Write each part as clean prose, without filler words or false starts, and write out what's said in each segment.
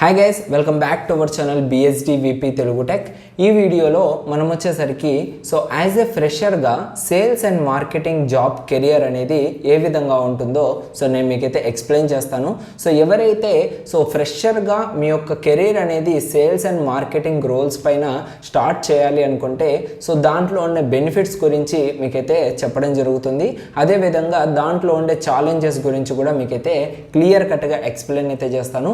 Hi guys, welcome back to our channel BSD VP Telugu tech. ఈ వీడియోలో మనం వచ్చేసరికి యాజ్ ఎ ఫ్రెషర్గా sales and marketing job career అనేది ఏ విధంగా ఉంటుందో నేను మీకైతే ఎక్స్ప్లెయిన్ చేస్తాను. ఎవరైతే ఫ్రెషర్గా మీ యొక్క కెరీర్ అనేది సేల్స్ అండ్ మార్కెటింగ్ రోల్స్ పైన స్టార్ట్ చేయాలి అనుకుంటే దాంట్లో ఉండే బెనిఫిట్స్ గురించి మీకైతే చెప్పడం జరుగుతుంది. అదేవిధంగా దాంట్లో ఉండే ఛాలెంజెస్ గురించి కూడా మీకైతే క్లియర్ కట్గా ఎక్స్ప్లెయిన్ అయితే చేస్తాను.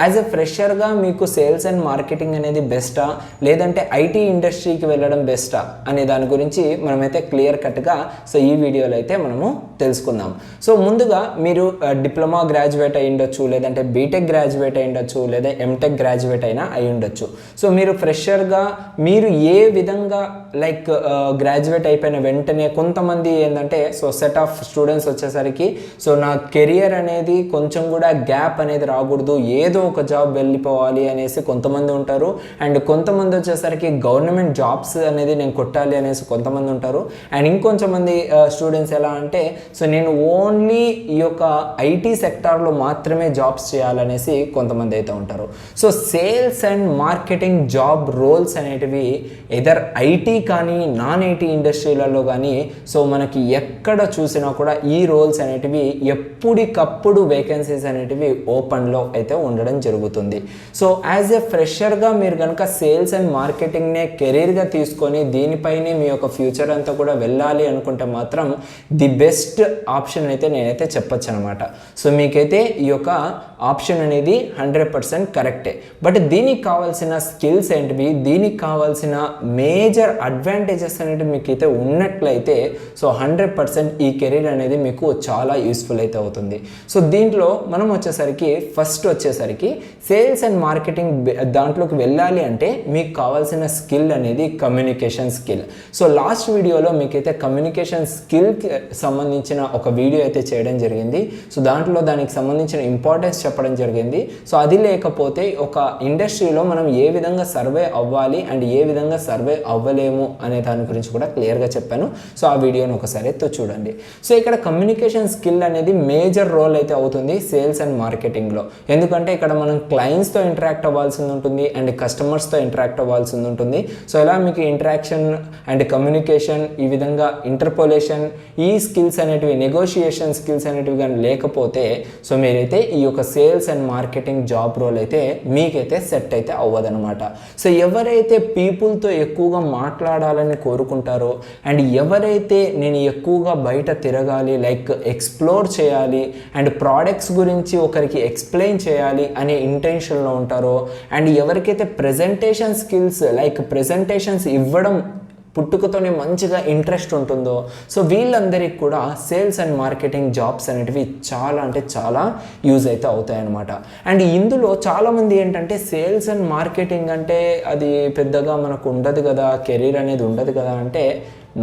యాజ్ ఎ ఫ్రెషర్గా మీకు సేల్స్ అండ్ మార్కెటింగ్ అనేది బెస్టా లేదంటే ఐటీ ఇండస్ట్రీకి వెళ్ళడం బెస్టా అనే దాని గురించి మనమైతే క్లియర్ కట్గా ఈ వీడియోలో అయితే మనము తెలుసుకుందాం. ముందుగా మీరు డిప్లొమా గ్రాడ్యుయేట్ అయి ఉండొచ్చు, లేదంటే బీటెక్ గ్రాడ్యుయేట్ అయి ఉండొచ్చు, లేదా ఎంటెక్ గ్రాడ్యుయేట్ అయినా అయి ఉండొచ్చు. మీరు ఫ్రెషర్గా మీరు ఏ విధంగా గ్రాడ్యుయేట్ అయిపోయిన వెంటనే కొంతమంది ఏంటంటే సెట్ ఆఫ్ స్టూడెంట్స్ వచ్చేసరికి నా కెరియర్ అనేది కొంచెం కూడా గ్యాప్ అనేది రాకూడదు, ఏదో ఒక జాబ్ వెళ్ళిపోవాలి అనేసి కొంతమంది ఉంటారు. అండ్ కొంతమంది వచ్చేసరికి గవర్నమెంట్ జాబ్స్ అనేది నేను కొట్టాలి అనేసి కొంతమంది ఉంటారు. అండ్ ఇంకొంచెం మంది స్టూడెంట్స్ ఎలా అంటే నేను ఓన్లీ ఈ యొక్క ఐటీ సెక్టార్లో మాత్రమే జాబ్స్ చేయాలనేసి కొంతమంది అయితే ఉంటారు. Sales and marketing job roles అనేటివి ఎదర్ ఐటీ కానీ నాన్ ఐటీ ఇండస్ట్రీలలో కానీ మనకి ఎక్కడ చూసినా కూడా ఈ రోల్స్ అనేటివి ఎప్పటికప్పుడు వేకెన్సీస్ అనేటివి ఓపెన్లో అయితే ఉండడం జరుగుతుంది. యాజ్ ఎ ఫ్రెషర్గా మీరు కనుక సేల్స్ అండ్ మార్కెటింగ్నే కెరీర్గా తీసుకొని దీనిపైనే మీ యొక్క ఫ్యూచర్ అంతా కూడా వెళ్ళాలి అనుకుంటే మాత్రం ది బెస్ట్ ఆప్షన్ అయితే నేనైతే చెప్పొచ్చు అనమాట. మీకైతే ఈ యొక్క ఆప్షన్ అనేది 100% కరెక్టే. బట్ దీనికి కావాల్సిన స్కిల్స్ ఏంటివి, దీనికి కావాల్సిన మేజర్ అడ్వాంటేజెస్ అనేవి మీకైతే ఉన్నట్లయితే 100% ఈ కెరీర్ అనేది మీకు చాలా యూస్ఫుల్ అయితే అవుతుంది. దీంట్లో మనం ఫస్ట్ వచ్చేసరికి సేల్స్ అండ్ మార్కెటింగ్ దాంట్లోకి వెళ్ళాలి అంటే మీకు కావాల్సిన స్కిల్ అనేది కమ్యూనికేషన్ స్కిల్. లాస్ట్ వీడియోలో మీకైతే కమ్యూనికేషన్ స్కిల్కి సంబంధించిన ఒక వీడియో అయితే చేయడం జరిగింది. దాంట్లో దానికి సంబంధించిన ఇంపార్టెన్స్ చెప్పడం జరిగింది. అది లేకపోతే ఒక ఇండస్ట్రీలో మనం ఏ విధంగా సర్వే అవ్వాలి అండ్ ఏ విధంగా సర్వే అవ్వలేము అనే దాని గురించి కూడా క్లియర్గా చెప్పాను. ఆ వీడియోని ఒకసారి చూడండి. ఇక్కడ కమ్యూనికేషన్ స్కిల్ అనేది మేజర్ రోల్ అయితే అవుతుంది సేల్స్ అండ్ మార్కెటింగ్లో. ఎందుకంటే ఇక్కడ మనం క్లయింట్స్తో ఇంటరాక్ట్ అవ్వాల్సి ఉంటుంది అండ్ కస్టమర్స్తో ఇంటరాక్ట్ అవ్వాల్సి ఉంటుంది. ఇలా మీకు ఇంటరాక్షన్ అండ్ కమ్యూనికేషన్, ఈ విధంగా ఇంటర్పోలేషన్, ఈ స్కిల్స్ అనేటివి, నెగోషియేషన్ స్కిల్స్ అనేటివి కానీ లేకపోతే మీరైతే ఈ యొక్క sales and marketing job role అయితే మీకైతే సెట్ అయితే అవ్వదనమాట. ఎవరైతే పీపుల్తో ఎక్కువగా మాట్లాడాలని కోరుకుంటారో అండ్ ఎవరైతే నేను ఎక్కువగా బయట తిరగాలి, ఎక్స్ప్లోర్ చేయాలి అండ్ ప్రోడక్ట్స్ గురించి ఒకరికి ఎక్స్ప్లెయిన్ చేయాలి అనే ఇంటెన్షన్లో ఉంటారో అండ్ ఎవరికైతే ప్రెజెంటేషన్ స్కిల్స్ ప్రెజెంటేషన్స్ ఇవ్వడం పుట్టుకతోనే మంచిగా ఇంట్రెస్ట్ ఉంటుందో వీళ్ళందరికీ కూడా సేల్స్ అండ్ మార్కెటింగ్ జాబ్స్ అనేటివి చాలా అంటే చాలా యూజ్ అయితే అవుతాయి అన్నమాట. అండ్ ఇందులో చాలామంది ఏంటంటే సేల్స్ అండ్ మార్కెటింగ్ అంటే అది పెద్దగా మనకు ఉండదు కదా, కెరీర్ అనేది ఉండదు కదా అంటే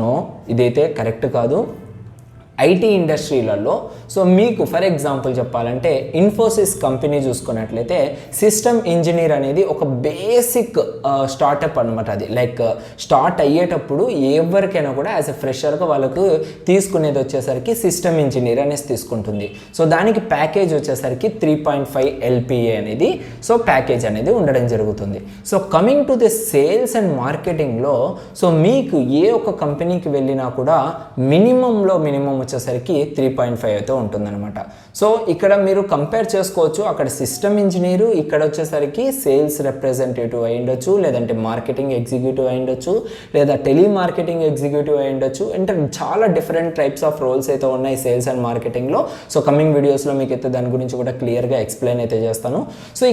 నో, ఇదైతే కరెక్ట్ కాదు. ఐటీ ఇండస్ట్రీలలో మీకు ఫర్ ఎగ్జాంపుల్ చెప్పాలంటే ఇన్ఫోసిస్ కంపెనీ చూసుకున్నట్లయితే సిస్టమ్ ఇంజనీర్ అనేది ఒక బేసిక్ స్టార్టప్ అనమాట. అది స్టార్ట్ అయ్యేటప్పుడు ఎవరికైనా కూడా యాజ్ ఎ ఫ్రెషర్గా వాళ్ళకు తీసుకునేది వచ్చేసరికి సిస్టమ్ ఇంజనీర్ అనేసి తీసుకుంటుంది. దానికి ప్యాకేజ్ వచ్చేసరికి 3.5 LPA అనేది ప్యాకేజ్ అనేది ఉండడం జరుగుతుంది. Coming to the sales and మార్కెటింగ్లో మీకు ఏ ఒక్క కంపెనీకి వెళ్ళినా కూడా మినిమం వచ్చేసరికి 3.5 అయితే ఉంటుందన్నమాట. ఇక్కడ మీరు కంపేర్ చేసుకోవచ్చు. అక్కడ సిస్టమ్ ఇంజనీరు, ఇక్కడ వచ్చేసరికి సేల్స్ రిప్రజెంటేటివ్ అయి ఉండొచ్చు, లేదంటే మార్కెటింగ్ ఎగ్జిక్యూటివ్ అయి ఉండొచ్చు, లేదా టెలిమార్కెటింగ్ ఎగ్జిక్యూటివ్ అయి ఉండొచ్చు. అంటే చాలా డిఫరెంట్ టైప్స్ ఆఫ్ రోల్స్ అయితే ఉన్నాయి సేల్స్ అండ్ మార్కెటింగ్లో. కమింగ్ వీడియోస్లో మీకు అయితే దాని గురించి కూడా క్లియర్గా ఎక్స్ప్లెయిన్ అయితే చేస్తాను.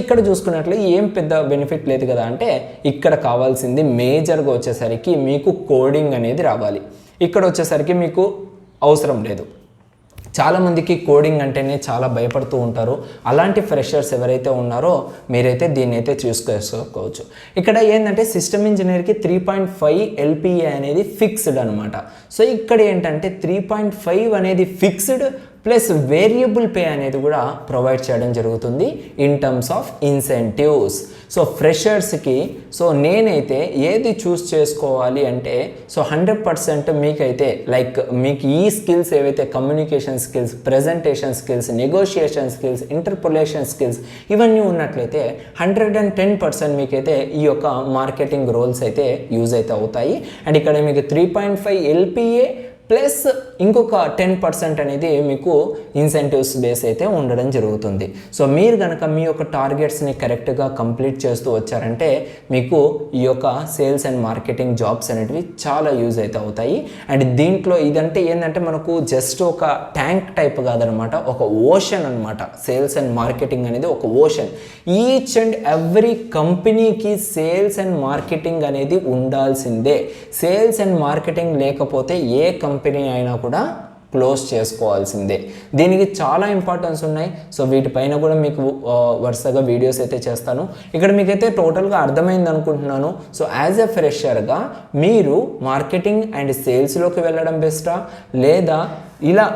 ఇక్కడ చూసుకున్నట్లు ఏం పెద్ద బెనిఫిట్ లేదు కదా అంటే ఇక్కడ కావాల్సింది మేజర్గా వచ్చేసరికి మీకు కోడింగ్ అనేది రావాలి. ఇక్కడ వచ్చేసరికి మీకు అవసరం లేదు. చాలామందికి కోడింగ్ అంటేనే చాలా భయపడుతూ ఉంటారు. అలాంటి ఫ్రెషర్స్ ఎవరైతే ఉన్నారో మీరైతే దీన్ని అయితే చూసుకోవచ్చు. ఇక్కడ ఏంటంటే సిస్టమ్ ఇంజనీర్కి 3.5 LPA అనేది ఫిక్స్డ్ అనమాట. ఇక్కడ ఏంటంటే 3.5 అనేది ఫిక్స్డ్ ప్లస్ వేరియబుల్ పే అనేది కూడా ప్రొవైడ్ చేయడం జరుగుతుంది in terms of incentives. So ఫ్రెషర్స్కి సో నేనైతే ఏది చూస్ చేసుకోవాలి అంటే సో 100% మీకైతే లైక్ మీకు ఈ స్కిల్స్ ఏవైతే communication skills, presentation skills, negotiation skills, interpolation skills ఇవన్నీ ఉన్నట్లయితే 110% మీకైతే ఈ యొక్క మార్కెటింగ్ రోల్స్ అయితే యూజ్ అయితే అవుతాయి. అండ్ ఇక్కడ మీకు 3.5 LPA ప్లస్ ఇంకొక 10% అనేది మీకు ఇన్సెంటివ్స్ బేస్ అయితే ఉండడం జరుగుతుంది. సో మీరు కనుక మీ యొక్క టార్గెట్స్ని కరెక్ట్గా కంప్లీట్ చేస్తూ వచ్చారంటే మీకు ఈ యొక్క సేల్స్ అండ్ మార్కెటింగ్ జాబ్స్ అనేటివి చాలా యూజ్ అయితే అవుతాయి. అండ్ దీంట్లో ఇదంటే ఏంటంటే మనకు జస్ట్ ఒక ట్యాంక్ టైప్ కాదనమాట, ఒక ఓషన్ అనమాట. సేల్స్ అండ్ మార్కెటింగ్ అనేది ఒక ఓషన్. ఈచ్ అండ్ ఎవ్రీ కంపెనీకి సేల్స్ అండ్ మార్కెటింగ్ అనేది ఉండాల్సిందే. సేల్స్ అండ్ మార్కెటింగ్ లేకపోతే ఏ కంపెనీ అయినా కూడా క్లోజ్ చేసుకోవాల్సిందే. దీనికి చాలా ఇంపార్టెన్స్ ఉన్నాయి. సో వీటిపైన కూడా మీకు వరుసగా వీడియోస్ అయితే చేస్తాను. ఇక్కడ మీకైతే టోటల్గా అర్థమైంది అనుకుంటున్నాను. సో యాజ్ ఎ ఫ్రెషర్గా మీరు మార్కెటింగ్ అండ్ సేల్స్లోకి వెళ్ళడం బెస్టా లేదా ఇలా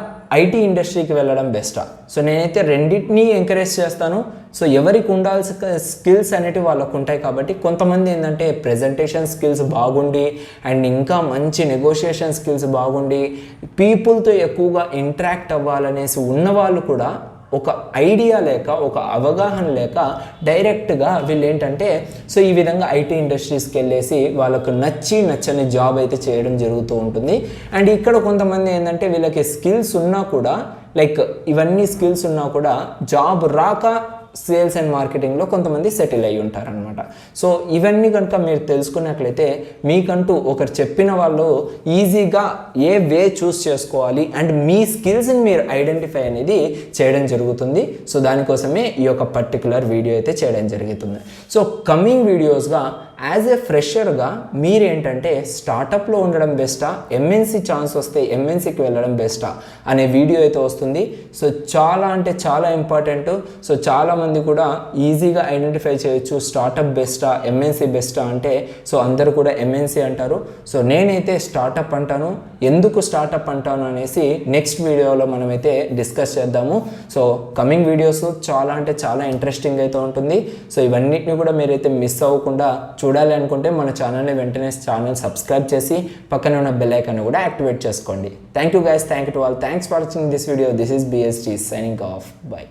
ఐటీ ఇండస్ట్రీకి వెళ్ళడం బెస్టా? సో నేనైతే రెండింటినీ ఎంకరేజ్ చేస్తాను. సో ఎవరికి ఉండాల్సిన స్కిల్స్ అనేటివి వాళ్ళకు ఉంటాయి కాబట్టి కొంతమంది ఏంటంటే ప్రెజెంటేషన్ స్కిల్స్ బాగుండి అండ్ ఇంకా మంచి నెగోషియేషన్ స్కిల్స్ బాగుండి పీపుల్తో ఎక్కువగా ఇంటరాక్ట్ అవ్వాలనేసి ఉన్నవాళ్ళు కూడా ఒక ఐడియా లేక, ఒక అవగాహన లేక డైరెక్ట్గా వీళ్ళు ఏంటంటే సో ఈ విధంగా ఐటీ ఇండస్ట్రీస్కి వెళ్ళేసి వాళ్ళకు నచ్చని జాబ్ అయితే చేయడం జరుగుతూ ఉంటుంది. అండ్ ఇక్కడ కొంతమంది ఏంటంటే వీళ్ళకి స్కిల్స్ ఉన్నా కూడా లైక్ ఇవన్నీ స్కిల్స్ ఉన్నా కూడా జాబ్ రాక సేల్స్ అండ్ మార్కెటింగ్లో కొంతమంది సెటిల్ అయ్యి ఉంటారనమాట. సో ఇవన్నీ కనుక మీరు తెలుసుకున్నట్లయితే మీకంటూ ఒకరు చెప్పిన వాళ్ళు ఈజీగా ఏ వే చూస్ చేసుకోవాలి అండ్ మీ స్కిల్స్ని మీరు ఐడెంటిఫై అనేది చేయడం జరుగుతుంది. సో దానికోసమే ఈ యొక్క పర్టికులర్ వీడియో అయితే చేయడం జరుగుతుంది. సో కమింగ్ వీడియోస్గా యాజ్ ఎ ఫ్రెషర్గా మీరేంటంటే స్టార్టప్లో ఉండడం బెస్టా, ఎంఎన్సీ ఛాన్స్ వస్తే ఎంఎన్సీకి వెళ్ళడం బెస్టా అనే వీడియో అయితే వస్తుంది. సో చాలా అంటే చాలా ఇంపార్టెంట్. సో చాలామంది కూడా ఈజీగా ఐడెంటిఫై చేయొచ్చు స్టార్టప్ బెస్టా, ఎంఎన్సీ బెస్టా అంటే. సో అందరూ కూడా ఎంఎన్సీ అంటారు. సో నేనైతే స్టార్టప్ అంటాను. ఎందుకు స్టార్టప్ అంటాను అనేసి నెక్స్ట్ వీడియోలో మనమైతే డిస్కస్ చేద్దాము. సో కమింగ్ వీడియోస్ చాలా అంటే చాలా ఇంట్రెస్టింగ్ అయితే ఉంటుంది. సో ఇవన్నిటిని కూడా మీరైతే మిస్ అవ్వకుండా చూడాలి అనుకుంటే మన ఛానల్ని వెంటనే సబ్స్క్రైబ్ చేసి పక్కన ఉన్న బెల్ ఐకాన్ కూడా యాక్టివేట్ చేసుకోండి. Thank you guys, thank you to all, thanks for watching this video. This is BST signing off, by.